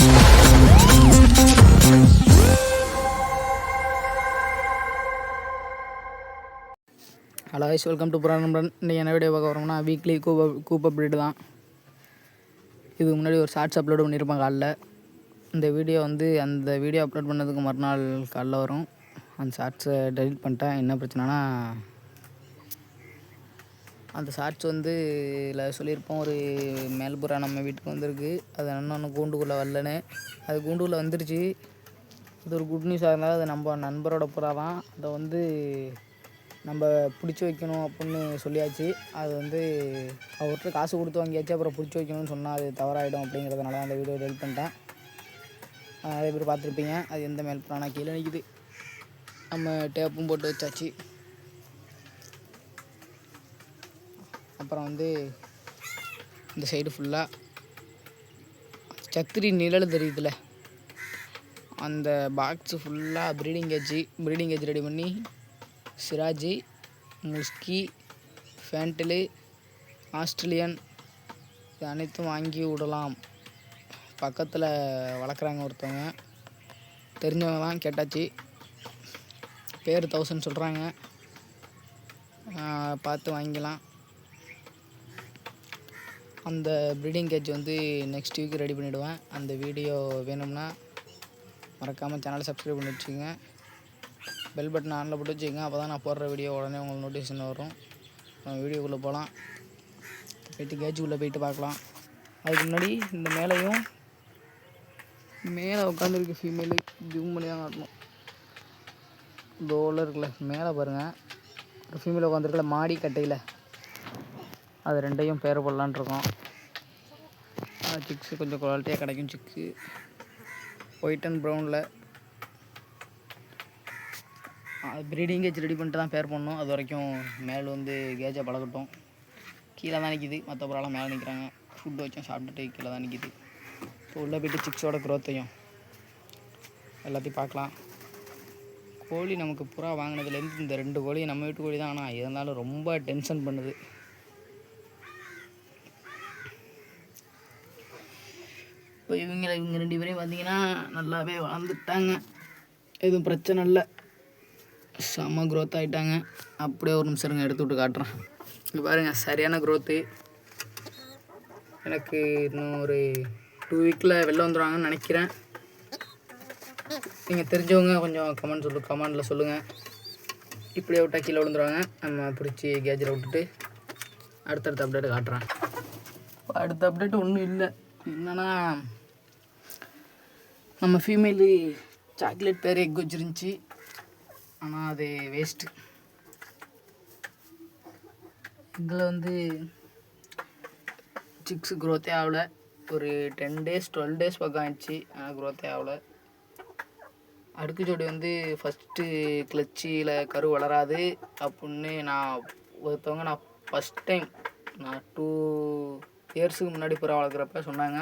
Hello guys, welcome to புராணம்பன். இன்றைக்கி என்ன வீடியோ பார்க்க வரோம்னா வீக்லி கூப் அப்டேட் தான். இதுக்கு முன்னாடி ஒரு ஷார்ட்ஸ் அப்லோடு பண்ணியிருப்பேன் காலைல. இந்த வீடியோ வந்து அந்த வீடியோ அப்லோட் பண்ணதுக்கு மறுநாள் காலைல வரும். அந்த ஷார்ட்ஸை டெலிட் பண்ணிட்டேன். என்ன பிரச்சனைனா, அந்த ஷார்ட்ஸ் வந்து இதில் சொல்லியிருப்போம், ஒரு மேல்புறா நம்ம வீட்டுக்கு வந்திருக்கு. அது இன்னொன்று கூண்டுக்குள்ளே வரலன்னு. அது கூண்டுக்குள்ளே வந்துருச்சு. அது ஒரு குட் நியூஸாக இருந்தாலும் அது நம்ம நண்பரோட புறா தான். அதை வந்து நம்ம பிடிச்சி வைக்கணும் அப்படின்னு சொல்லியாச்சு. அது வந்து அவர்கிட்ட காசு கொடுத்து வாங்கியாச்சு. அப்புறம் பிடிச்சி வைக்கணும்னு சொன்னால் அது தவறாயிடும் அப்படிங்கிறதுனால அந்த வீடியோ டெலிட் பண்ணிட்டேன். நிறைய பேர் பார்த்துருப்பீங்க. அது எந்த மேல் பிராணா கீழே நிற்கிது. நம்ம டேப்பும் போட்டு வச்சாச்சு. அப்புறம் வந்து இந்த சைடு ஃபுல்லாக சத்திரி நிழல் தெரியுதுல, அந்த பாக்ஸு ஃபுல்லாக ப்ரீடிங் கேஜ் ரெடி பண்ணி சிராஜி, முஸ்கி, ஃபேண்டலு, ஆஸ்திரேலியன் இது அனைத்தும் வாங்கி விடலாம். பக்கத்தில் வளர்க்குறாங்க ஒருத்தவங்க, தெரிஞ்சவங்க தான். கேட்டாச்சு, பேர் 1000 சொல்கிறாங்க. பார்த்து வாங்கிக்கலாம். அந்த ப்ரீடிங் கேஜ் வந்து நெக்ஸ்ட் வீக் ரெடி பண்ணிவிடுவேன். அந்த வீடியோ வேணும்னா மறக்காமல் சேனலை சப்ஸ்கிரைப் பண்ணி வச்சுக்கோங்க. பெல் பட்டன் ஆனில் போட்டு வச்சுக்கோங்க. அப்போ தான் நான் போடுற வீடியோ உடனே உங்களுக்கு நோட்டிஃபிகேஷன் வரும். நம்ம வீடியோக்குள்ளே போகலாம். போய்ட்டு கேஜுக்குள்ளே போய்ட்டு பார்க்கலாம். அதுக்கு முன்னாடி இந்த மேலே உட்காந்துருக்கு ஃபீமேலு. ஜூம் பண்ணி தான் காட்டணும். தோலில் இருக்குல்ல, மேலே பாருங்கள், ஒரு ஃபீமேல் உட்காந்துருக்குல்ல மாடி கட்டையில். அது ரெண்டையும் பேர் போடலான் இருக்கோம். சிக்ஸு கொஞ்சம் குவாலிட்டியாக கிடைக்கும். சிக்ஸு ஒயிட் அண்ட் ப்ரௌனில். ப்ரீடிங் கேஜ் ரெடி பண்ணிட்டு தான் பேர் பண்ணணும். அது வரைக்கும் மேலே வந்து கேஜை பழகட்டும். கீழே தான் நிற்கிது. மற்ற புறாலாம் மேலே நிற்கிறாங்க. ஃபுட்டு வச்சோம், சாப்பிட்டுட்டு கீழே தான் நிற்கிது. இப்போ உள்ளே போய்ட்டு சிக்ஸோட க்ரோத்தையும் எல்லாத்தையும் பார்க்கலாம். கோழி நமக்கு புறா வாங்கினதுலேருந்து இந்த 2 கோழி நம்ம வீட்டு கோழி தான். ஆனால் இருந்தாலும் ரொம்ப டென்ஷன் பண்ணுது. இப்போ இவங்க 2 பேரையும் பார்த்தீங்கன்னா நல்லாவே வளர்ந்துட்டாங்க. எதுவும் பிரச்சனை இல்லை. செம்ம க்ரோத் ஆகிட்டாங்க. அப்படியே ஒரு நிமிஷம் இருங்க, எடுத்து விட்டு காட்டுறேன். இங்கே பாருங்கள், சரியான க்ரோத்து. எனக்கு இன்னும் ஒரு 2 வீக்கில் வெளில வந்துடுவாங்கன்னு நினைக்கிறேன். நீங்கள் தெரிஞ்சவங்க கொஞ்சம் கமெண்டில் சொல்லுங்கள். இப்படியே விட்டால் கீழே விழுந்துருவாங்க. நம்ம பிடிச்சி கேஜில் விட்டுட்டு அடுத்தடுத்த அப்டேட் காட்டுறேன். அடுத்த அப்டேட் ஒன்றும் இல்லை. என்னென்னா, நம்ம ஃபீமேலு சாக்லேட் பேர் எக் வச்சுருந்துச்சி. ஆனால் அது வேஸ்ட்டு. இதில் வந்து சிக்ஸு க்ரோத்தே ஆகலை. ஒரு 10 days 12 days பக்கம் ஆயிடுச்சு. ஆனால் க்ரோத்தே ஆகலை. அடுக்கு ஜோடி வந்து ஃபஸ்ட்டு கிளச்சியில் கரு வளராது அப்புடின்னு ஒருத்தவங்க ஃபஸ்ட் டைம் 2 இயர்ஸுக்கு முன்னாடி புறா வளர்க்குறப்ப சொன்னாங்க.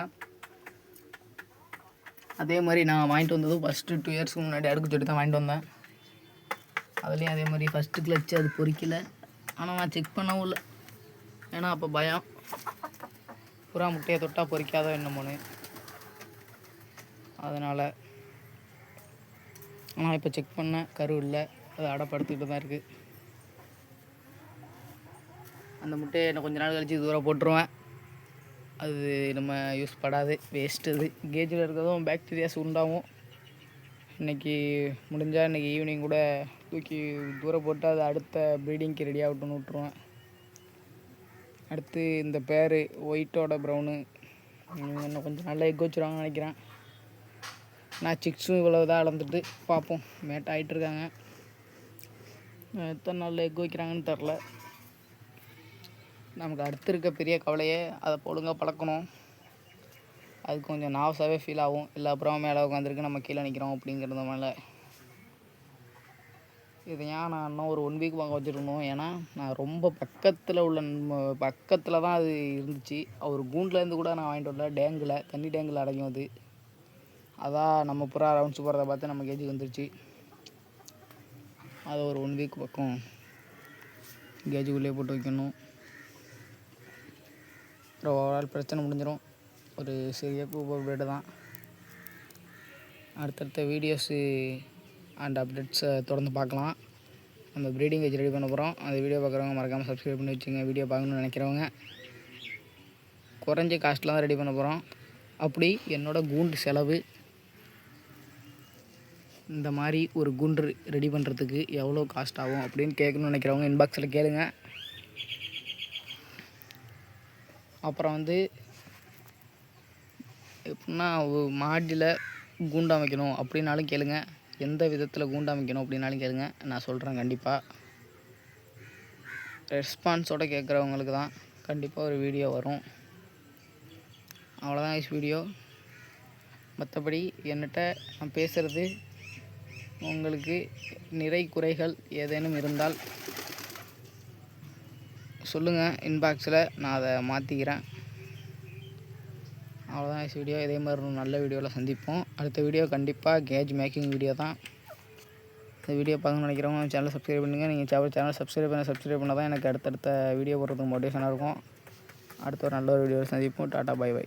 அதே மாதிரி நான் வாங்கிட்டு வந்ததும் ஃபஸ்ட்டு 2 இயர்ஸுக்கு முன்னாடி அடுக்கு ஜோடி தான் வாங்கிட்டு வந்தேன். அதுலேயும் அதே மாதிரி ஃபஸ்ட்டு கிளச்சு அது பொறிக்கலை. ஆனால் நான் செக் பண்ணவும் இல்லை. ஏன்னா அப்போ பயம், புறா முட்டையை தொட்டால் பொறிக்காதோ என்னமோன்னு. அதனால் ஆனால் இப்போ செக் பண்ணேன், கரு இல்லை. அது அடப்படுத்திக்கிட்டு தான் இருக்குது. அந்த முட்டையை இன்னும் கொஞ்ச நாள் கழிச்சு தூரம் போட்டுருவேன். அது நம்ம யூஸ் படாது, வேஸ்ட்டு. அது கேஜில் இருக்கிறதும் பாக்டீரியாஸ் உண்டாகும். இன்றைக்கி முடிஞ்சால் இன்றைக்கி ஈவினிங் கூட தூக்கி தூரம் போட்டு அது அடுத்த ப்ரீடிங்க்கு ரெடி ஆகட்டும்னு விட்ருவேன். அடுத்து இந்த பேர் ஒயிட்டோட ப்ரௌனு இன்னும் கொஞ்சம் நல்லா எக் வச்சுருவாங்கன்னு நினைக்கிறேன். நான் சிக்ஸும் இவ்வளோ தான் அளந்துட்டு பார்ப்போம். மேட் ஆகிட்டுருக்காங்க. எத்தனை நாளில் எக் வைக்கிறாங்கன்னு தெரில. நமக்கு அடுத்து இருக்க பெரிய கவலையே அதை ஒழுங்காக பழக்கணும். அது கொஞ்சம் நாவசாகவே ஃபீல் ஆகும். இல்லை அப்புறம் மேலே உட்காந்துருக்கு, நம்ம கீழே நிற்கிறோம் அப்படிங்கிறதுனால. இதை ஏன் நான் இன்னும் ஒரு 1 வீக் வாங்க வச்சுருக்கணும். ஏன்னா நான் ரொம்ப பக்கத்தில் தான் அது இருந்துச்சு. ஒரு கூண்டுலேருந்து கூட நான் வாங்கிட்டு வரல. தண்ணி டேங்கில் அடைக்கும் அது. அதான் நம்ம புறா ரவுண்ட்ஸ் போகிறத பார்த்து நம்ம கேஜுக்கு வந்துருச்சு. அதை ஒரு 1 வீக் பக்கம் கேஜுக்குள்ளேயே போட்டு வைக்கணும். அப்புறம் ஓவரால் பிரச்சனை முடிஞ்சிடும். ஒரு சிறிய கூப் அப்டேட் தான். அடுத்தடுத்த வீடியோஸு அண்ட் அப்டேட்ஸை தொடர்ந்து பார்க்கலாம். நம்ம ப்ரீடிங் கேஜ் ரெடி பண்ண போகிறோம். அந்த வீடியோ பார்க்குறவங்க மறக்காமல் சப்ஸ்கிரைப் பண்ணி வச்சுங்க. வீடியோ பார்க்கணுன்னு நினைக்கிறவங்க குறைஞ்ச காஸ்ட்டில் தான் ரெடி பண்ண போகிறோம். அப்படி என்னோடய கூண்டு செலவு இந்த மாதிரி ஒரு கூண்டு ரெடி பண்ணுறதுக்கு எவ்வளோ காஸ்ட் ஆகும் அப்படின்னு கேட்கணுன்னு நினைக்கிறவங்க இன்பாக்ஸில் கேளுங்க. அப்புறம் வந்து எப்படின்னா மாடியில் கூண்டு அமைக்கணும் அப்படின்னாலும் கேளுங்க. எந்த விதத்தில் கூண்டு அமைக்கணும் அப்படின்னாலும் கேளுங்க, நான் சொல்கிறேன். கண்டிப்பாக ரெஸ்பான்ஸோடு கேட்குறவங்களுக்கு தான் கண்டிப்பாக ஒரு வீடியோ வரும். அவ்வளோதான் வீடியோ. மற்றபடி என்கிட்ட நான் பேசுகிறது உங்களுக்கு நிறை குறைகள் ஏதேனும் இருந்தால் சொல்லுங்கள் இன்பாக்ஸில், நான் அதை மாற்றிக்கிறேன். அவ்வளோதான் வீடியோ. இதே மாதிரி ஒரு நல்ல வீடியோவில் சந்திப்போம். அடுத்த வீடியோ கண்டிப்பாக கேஜ் மேக்கிங் வீடியோ தான். இந்த வீடியோ பார்க்கணும்னு நினைக்கிறவங்க சேனலை சப்ஸ்கிரைப் பண்ணுங்கள். நீங்கள் சேனலை சப்ஸ்கிரைப் பண்ணால் தான் எனக்கு அடுத்தடுத்த வீடியோ போடுறதுக்கு மோட்டிவேஷனாக இருக்கும். அடுத்த ஒரு நல்ல ஒரு வீடியோவில் சந்திப்போம். Tata, bye by.